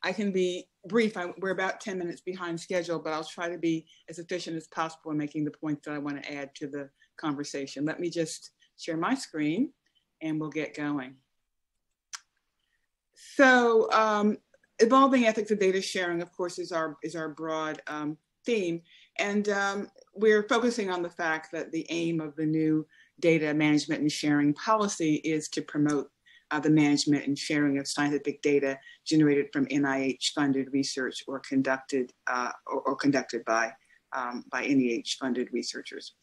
I can be brief. We're about 10 minutes behind schedule, but I'll try to be as efficient as possible in making the points that I want to add to the conversation. Let me just share my screen and we'll get going. So evolving ethics of data sharing, of course, is our broad theme. And we're focusing on the fact that the aim of the new data management and sharing policy is to promote the management and sharing of scientific data generated from NIH-funded research or conducted by NIH-funded researchers.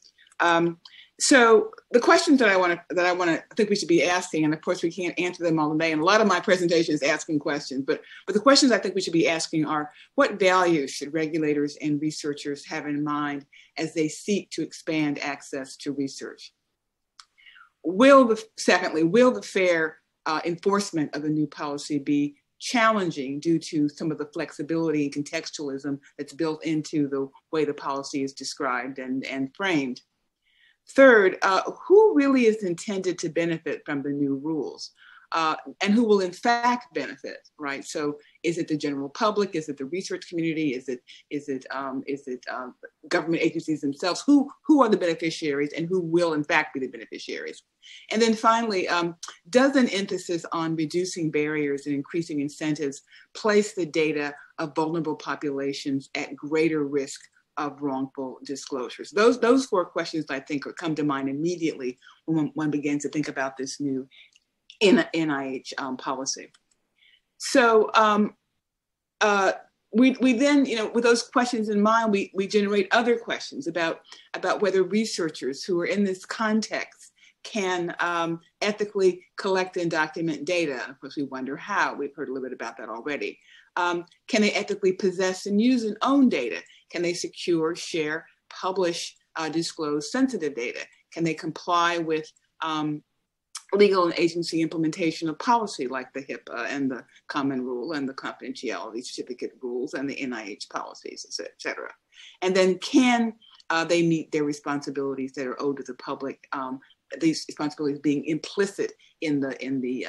So the questions that I think we should be asking, and of course we can't answer them all today, and a lot of my presentation is asking questions, but the questions I think we should be asking are, what values should regulators and researchers have in mind as they seek to expand access to research? Secondly, will the fair enforcement of the new policy be challenging due to some of the flexibility and contextualism that's built into the way the policy is described and framed? Third, who really is intended to benefit from the new rules? And who will in fact benefit, right? So is it the general public? Is it the research community? Is it government agencies themselves? Who are the beneficiaries and who will in fact be the beneficiaries? And then finally, does an emphasis on reducing barriers and increasing incentives place the data of vulnerable populations at greater risk of wrongful disclosures? Those four questions I think come to mind immediately when one begins to think about this new NIH policy. So we then, with those questions in mind, we generate other questions about whether researchers who are in this context can ethically collect and document data. Of course, we wonder how. We've heard a little bit about that already. Can they ethically possess and use and own data? Can they secure, share, publish, disclose sensitive data? Can they comply with legal and agency implementation of policy like the HIPAA and the Common Rule and the confidentiality certificate rules and the NIH policies, et cetera? And then can they meet their responsibilities that are owed to the public, these responsibilities being implicit in the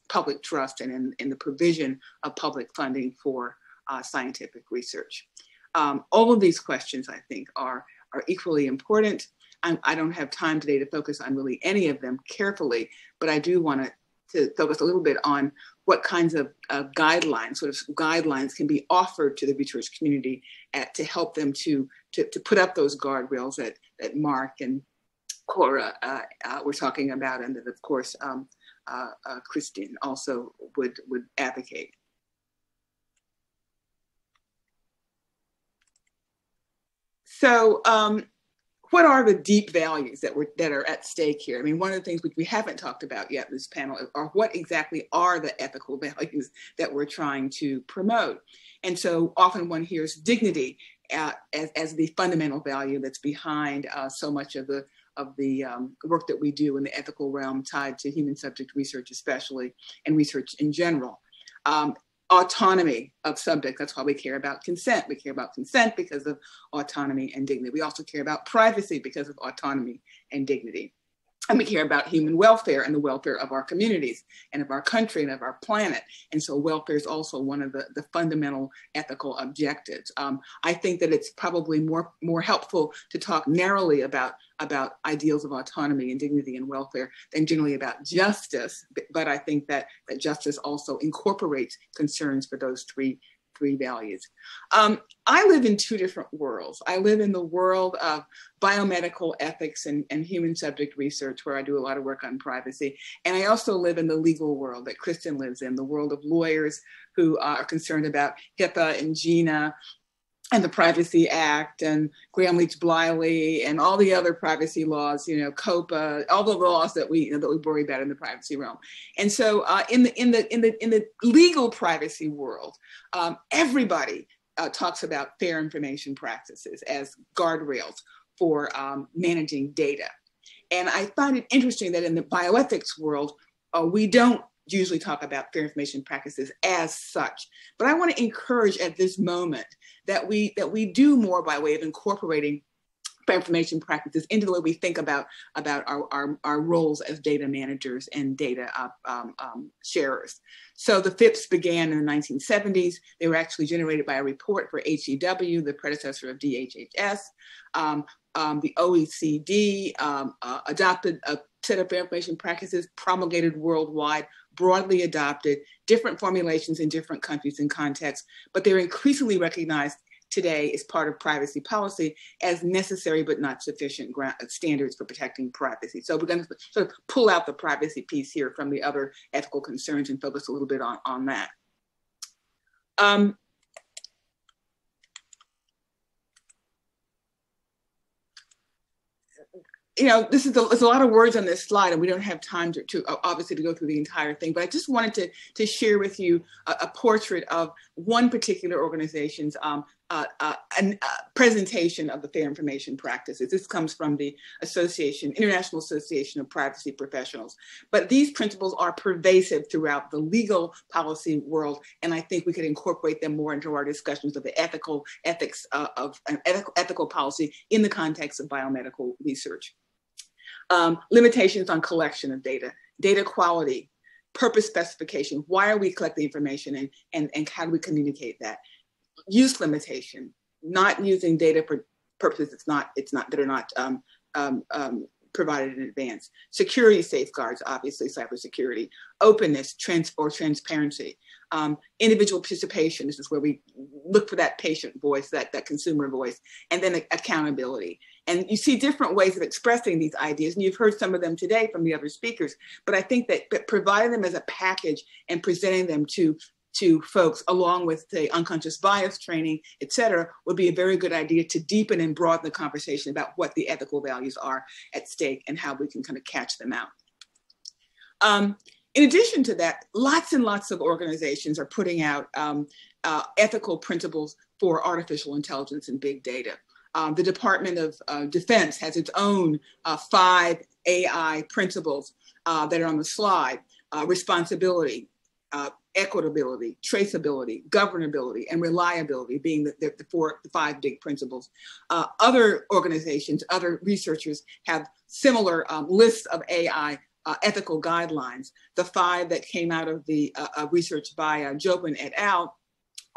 public trust and in the provision of public funding for scientific research? All of these questions, I think, are equally important. I don't have time today to focus on really any of them carefully, but I do want to focus a little bit on what kinds of guidelines can be offered to the research community to help them to put up those guardrails that Mark and Cora were talking about, and that of course Christine also would advocate. So what are the deep values that are at stake here? I mean, one of the things which we haven't talked about yet in this panel are what exactly are the ethical values that we're trying to promote. And so often one hears dignity as the fundamental value that's behind so much of the work that we do in the ethical realm tied to human subject research especially, and research in general. Autonomy of subject, that's why we care about consent. We care about consent because of autonomy and dignity. We also care about privacy because of autonomy and dignity. And we care about human welfare and the welfare of our communities and of our country and of our planet. And so welfare is also one of the fundamental ethical objectives. I think that it's probably more helpful to talk narrowly about ideals of autonomy and dignity and welfare than generally about justice. But I think that justice also incorporates concerns for those three values. I live in two different worlds. I live in the world of biomedical ethics and human subject research, where I do a lot of work on privacy. And I also live in the legal world that Kristen lives in, the world of lawyers who are concerned about HIPAA and GINA and the Privacy Act and Gramm-Leach-Bliley and all the other privacy laws, COPA, all the laws that we worry about in the privacy realm. And so in the legal privacy world, everybody talks about fair information practices as guardrails for managing data. And I find it interesting that in the bioethics world, we don't usually talk about fair information practices as such. But I want to encourage at this moment that we do more by way of incorporating information practices into the way we think about our roles as data managers and data sharers. So the FIPS began in the 1970s. They were actually generated by a report for HEW, the predecessor of DHHS. The OECD adopted a set of information practices promulgated worldwide, broadly adopted, different formulations in different countries and contexts, but they're increasingly recognized today as part of privacy policy as necessary but not sufficient standards for protecting privacy. So we're going to sort of pull out the privacy piece here from the other ethical concerns and focus a little bit on that. You know, there's a lot of words on this slide, and we don't have time to obviously to go through the entire thing, but I just wanted to share with you a portrait of one particular organization's presentation of the fair information practices. This comes from the International Association of Privacy Professionals. But these principles are pervasive throughout the legal policy world, and I think we could incorporate them more into our discussions of the ethical policy in the context of biomedical research. Limitations on collection of data, data quality, purpose specification. Why are we collecting information, and how do we communicate that? Use limitation, not using data for purposes that are not provided in advance. Security safeguards, obviously cybersecurity. Openness, transparency. Individual participation. This is where we look for that patient voice, that consumer voice, and then accountability. And you see different ways of expressing these ideas, and you've heard some of them today from the other speakers, but I think that providing them as a package and presenting them to folks along with the unconscious bias training, et cetera, would be a very good idea to deepen and broaden the conversation about what the ethical values are at stake and how we can kind of catch them out. In addition to that, lots and lots of organizations are putting out ethical principles for artificial intelligence and big data. The Department of Defense has its own 5 AI principles that are on the slide: responsibility, equitability, traceability, governability, and reliability being the 5 big principles. Other organizations, other researchers have similar lists of AI ethical guidelines. The 5 that came out of the research by Jobin et al.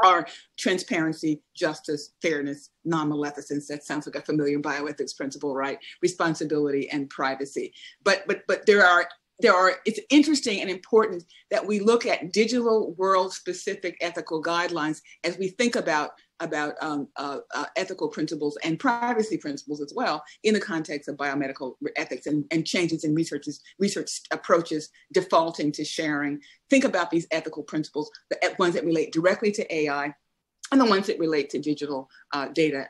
Are transparency, justice, fairness, non-maleficence. That sounds like a familiar bioethics principle, right? Responsibility and privacy. But there are, it's interesting and important that we look at digital world specific ethical guidelines as we think about ethical principles and privacy principles as well in the context of biomedical ethics and changes in research approaches defaulting to sharing. Think about these ethical principles, the ones that relate directly to AI and the ones that relate to digital data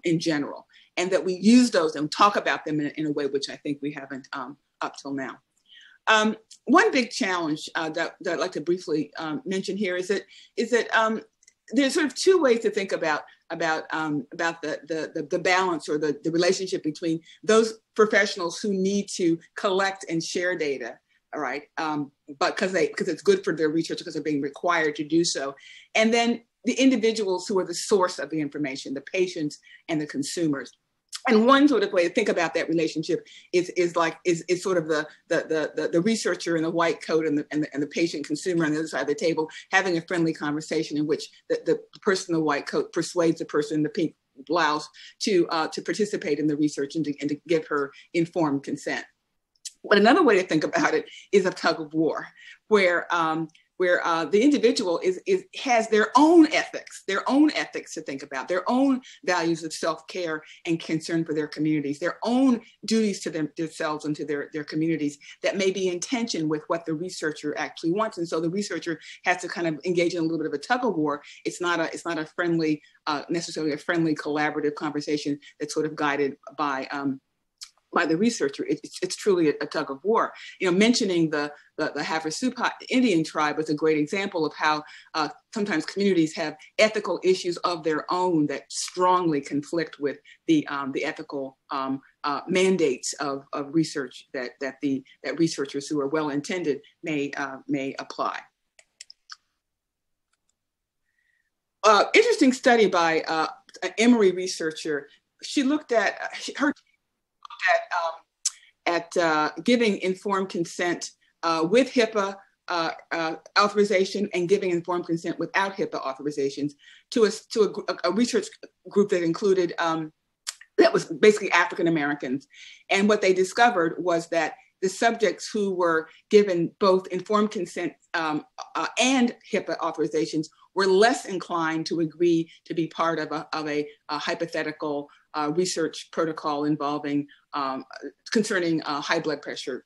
in general, and that we use those and talk about them in a way which I think we haven't up till now. One big challenge that I'd like to briefly mention here is that there's sort of 2 ways to think about the balance or the relationship between those professionals who need to collect and share data, all right, but because it's good for their research, because they're being required to do so, and then the individuals who are the source of the information, the patients and the consumers. And one sort of way to think about that relationship is sort of the researcher in the white coat and the patient consumer on the other side of the table having a friendly conversation in which the person in the white coat persuades the person in the pink blouse to participate in the research and to give her informed consent. But another way to think about it is a tug of war, where the individual has their own ethics to think about, their own values of self-care and concern for their communities, their own duties to themselves and to their communities that may be in tension with what the researcher actually wants. And so the researcher has to kind of engage in a little bit of a tug of war. It's not a friendly, necessarily a friendly collaborative conversation that's sort of guided by the researcher. It's truly a tug of war. You know, mentioning the Havasupai Indian tribe was a great example of how sometimes communities have ethical issues of their own that strongly conflict with the ethical mandates of research that researchers who are well intended may apply. Interesting study by an Emory researcher she looked at her giving informed consent with HIPAA authorization and giving informed consent without HIPAA authorizations to a research group that included that was basically African Americans. And what they discovered was that the subjects who were given both informed consent and HIPAA authorizations were less inclined to agree to be part of a hypothetical research protocol involving concerning high blood pressure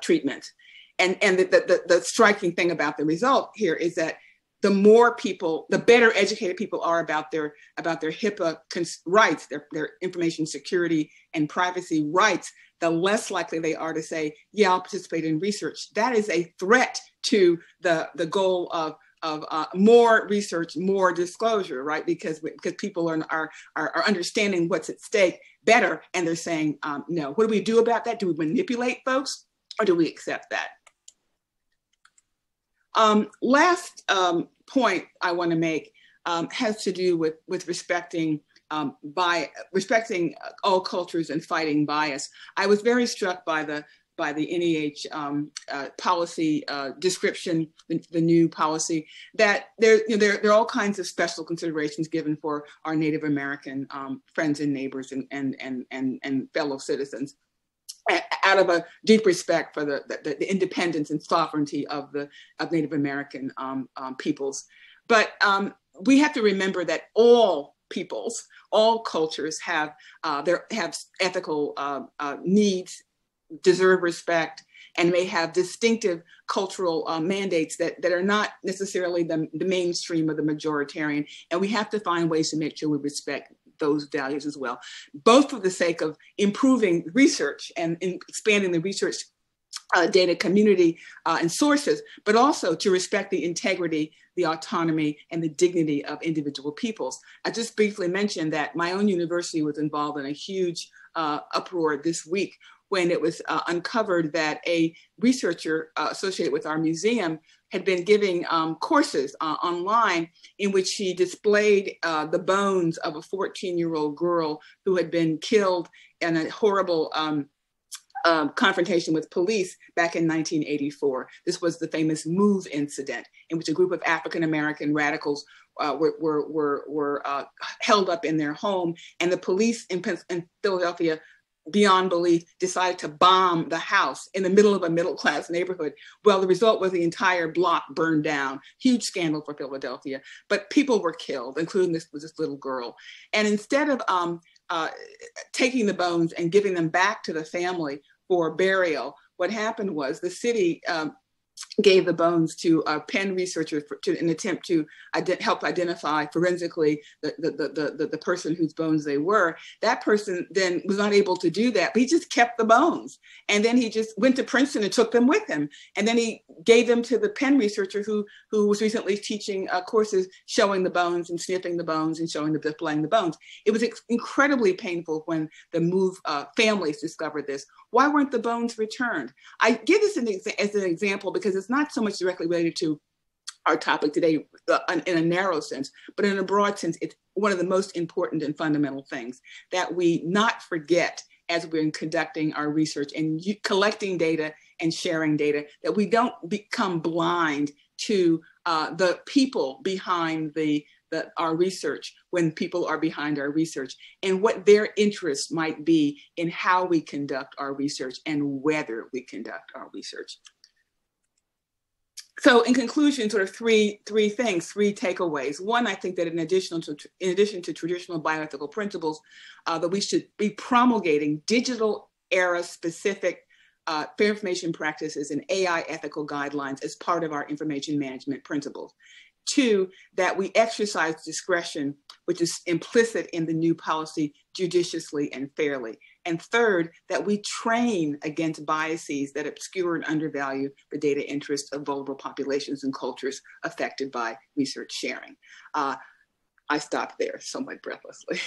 treatment. And the striking thing about the result here is that the more people, the better educated people are about their HIPAA rights, their information security and privacy rights, the less likely they are to say, yeah, I'll participate in research. That is a threat to the goal of more research, more disclosure, right? Because people are understanding what's at stake better, and they're saying, no. What do we do about that? Do we manipulate folks, or do we accept that? Last point I want to make has to do with respecting all cultures and fighting bias. I was very struck by the NIH policy description, the new policy, that there are all kinds of special considerations given for our Native American friends and neighbors and fellow citizens, out of a deep respect for the independence and sovereignty of Native American peoples. But we have to remember that all peoples, all cultures have ethical needs, deserve respect, and may have distinctive cultural mandates that are not necessarily the mainstream or the majoritarian. And we have to find ways to make sure we respect those values as well, both for the sake of improving research and expanding the research data community and sources, but also to respect the integrity, the autonomy, and the dignity of individual peoples. I just briefly mentioned that my own university was involved in a huge uproar this week when it was uncovered that a researcher associated with our museum had been giving courses online in which she displayed the bones of a 14-year-old girl who had been killed in a horrible confrontation with police back in 1984. This was the famous MOVE incident, in which a group of African-American radicals were held up in their home, and the police in Philadelphia, beyond belief, decided to bomb the house in the middle of a middle-class neighborhood. Well, the result was the entire block burned down. Huge scandal for Philadelphia, but people were killed, including this little girl. And instead of taking the bones and giving them back to the family for burial, what happened was the city gave the bones to a Penn researcher in an attempt to help identify forensically the person whose bones they were. That person then was not able to do that, but he just kept the bones. And then he just went to Princeton and took them with him. And then he gave them to the Penn researcher who was recently teaching courses showing the bones and sniffing the bones and displaying the bones. It was incredibly painful when the MOVE families discovered this. Why weren't the bones returned? I give this as an example because it's not so much directly related to our topic today in a narrow sense, but in a broad sense, it's one of the most important and fundamental things that we not forget as we're conducting our research and collecting data and sharing data, that we don't become blind to the people behind our research, when people are behind our research, and what their interests might be in how we conduct our research and whether we conduct our research. So in conclusion, sort of three takeaways. One, I think that in addition to traditional bioethical principles, that we should be promulgating digital era specific fair information practices and AI ethical guidelines as part of our information management principles. Two, that we exercise discretion, which is implicit in the new policy, judiciously and fairly. And third, that we train against biases that obscure and undervalue the data interests of vulnerable populations and cultures affected by research sharing. I stopped there somewhat breathlessly.